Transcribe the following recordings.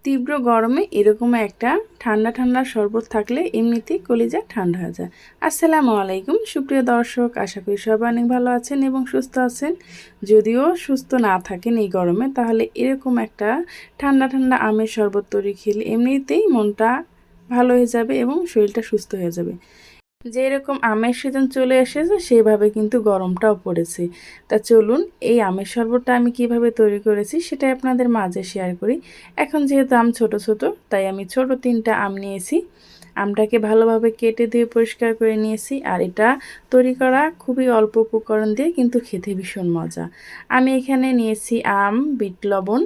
তীব্র গরমে এরকম একটা ঠান্ডা ঠান্ডা শরবত থাকলে এমনিতেই কলিজা ঠান্ডা হয়ে যায়। আসসালামু আলাইকুম সুপ্রিয় দর্শক, আশা করি সবাই অনেক ভালো আছেন এবং সুস্থ আছেন। যদিও সুস্থ না থাকেন এই গরমে, তাহলে এরকম একটা ঠান্ডা ঠান্ডা আমের শরবত তৈরি খেলে এমনিতেই মনটা ভালো হয়ে যাবে এবং শরীরটা সুস্থ হয়ে যাবে। যে এরকম আমের সিজন চলে এসেছে সেভাবে কিন্তু গরমটাও পড়েছে। তা চলুন এই আমের শরবতটা আমি কিভাবে তৈরি করেছি সেটাই আপনাদের মাঝে শেয়ার করি। এখন যেহেতু আম ছোট ছোট, তাই আমি ছোট 3টা আম নিয়েছি। আমটাকে ভালোভাবে কেটে ধুয়ে পরিষ্কার করে নিয়েছি। আর এটা তৈরি করা খুবই অল্প উপকরণ দিয়ে কিন্তু খেতে ভীষণ মজা। আমি এখানে নিয়েছি আম, বিট লবণ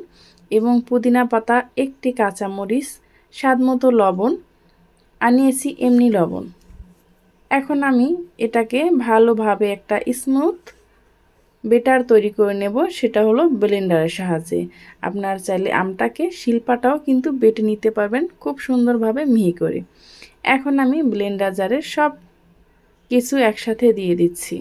এবং পুদিনা পাতা, একটি কাঁচামরিচ, স্বাদমতো লবণ আর নিয়েছি এমনি লবণ। এখন আমি এটাকে ভালোভাবে একটা স্মুথ বেটার তৈরি করে নেব, সেটা হলো ব্লেন্ডারের সাহায্যে। আপনার চাইলে আমটাকে শিলপাটাও কিন্তু বেটে নিতে পারবেন খুব সুন্দরভাবে মিহি করে। এখন আমি ব্লেন্ডার জারে সব কিছু একসাথে দিয়ে দিচ্ছি।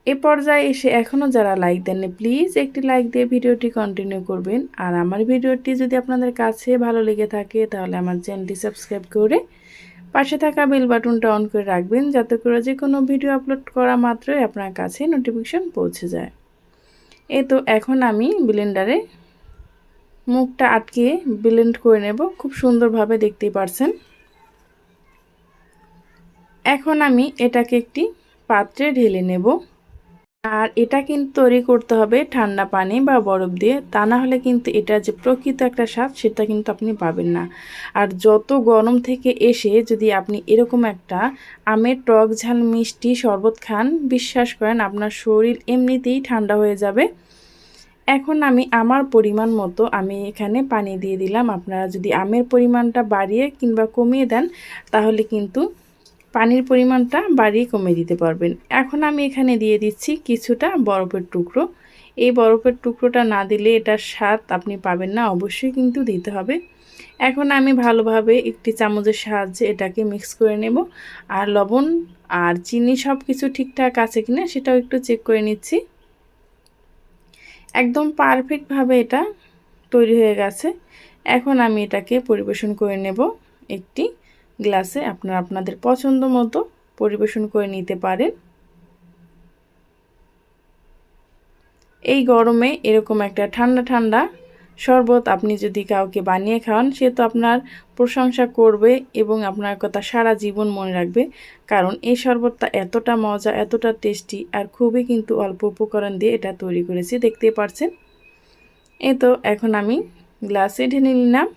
এ পর্যায়ে এসে এখনও যারা লাইক দেননি, প্লিজ একটি লাইক দিয়ে ভিডিওটি কন্টিনিউ করবেন। আর আমার ভিডিওটি যদি আপনাদের কাছে ভালো লেগে থাকে তাহলে আমার চ্যানেলটি সাবস্ক্রাইব করে পাশে থাকা বেল বাটনটা অন করে রাখবেন, যাতে করে যে কোনো ভিডিও আপলোড করা মাত্রই আপনার কাছে নোটিফিকেশন পৌঁছে যায়। এই তো এখন আমি ব্লেন্ডারে মুখটা আটকে ব্লেন্ড করে নেব, খুব সুন্দরভাবে দেখতেই পারছেন। এখন আমি এটাকে একটি পাত্রে ঢেলে নেব। আর এটা কিন্তু তৈরি করতে হবে ঠান্ডা পানি বা বরফ দিয়ে, তা না হলে কিন্তু এটা যে প্রকৃত একটা স্বাদ সেটা কিন্তু আপনি পাবেন না। আর যত গরম থেকে এসে যদি আপনি এরকম একটা আমের টক ঝাল মিষ্টি শরবত খান, বিশ্বাস করেন আপনার শরীর এমনিতেই ঠান্ডা হয়ে যাবে। এখন আমি আমার পরিমাণ মতো আমি এখানে পানি দিয়ে দিলাম। আপনারা যদি আমের পরিমাণটা বাড়িয়ে কিংবা কমিয়ে দেন তাহলে কিন্তু পানির পরিমাণটা বাড়িয়ে কমিয়ে দিতে পারবেন। এখন আমি এখানে দিয়ে দিচ্ছি কিছুটা বরফের টুকরো। এই বরফের টুকরোটা না দিলে এটার স্বাদ আপনি পাবেন না, অবশ্যই কিন্তু দিতে হবে। এখন আমি ভালোভাবে একটি চামচের সাহায্যে এটাকে মিক্স করে নেব। আর লবণ আর চিনি সব কিছু ঠিকঠাক আছে কিনা সেটাও একটু চেক করে নিচ্ছি। একদম পারফেক্টভাবে এটা তৈরি হয়ে গেছে। এখন আমি এটাকে পরিবেশন করে নেব একটি গ্লাসে। আপনারা আপনাদের পছন্দ মতো পরিবেশন করে নিতে পারেন। এই গরমে এরকম একটা ঠান্ডা ঠান্ডা শরবত আপনি যদি কাউকে বানিয়ে খাওয়ান, সে তো আপনার প্রশংসা করবে এবং আপনার কথা সারা জীবন মনে রাখবে। কারণ এই শরবতটা এতটা মজা, এতটা টেস্টি, আর খুবই কিন্তু অল্প উপকরণ দিয়ে এটা তৈরি করেছি, দেখতেই পারছেন। এই তো এখন আমি গ্লাসে ঢেলে নিলাম।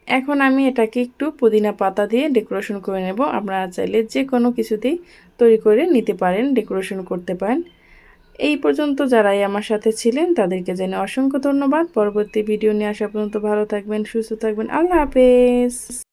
এখন আমি এটাকে একটু পুদিনা পাতা দিয়ে ডেকোরেশন করে নেব। আপনারা চাইলে যে কোনো কিছুতেই তৈরি করে নিতে পারেন, ডেকোরেশন করতে পারেন। এই পর্যন্ত যারাই আমার সাথে ছিলেন তাদেরকে জানাই অসংখ্য ধন্যবাদ। পরবর্তী ভিডিও নিয়ে আসা পর্যন্ত ভালো থাকবেন, সুস্থ থাকবেন। আল্লাহ হাফেজ।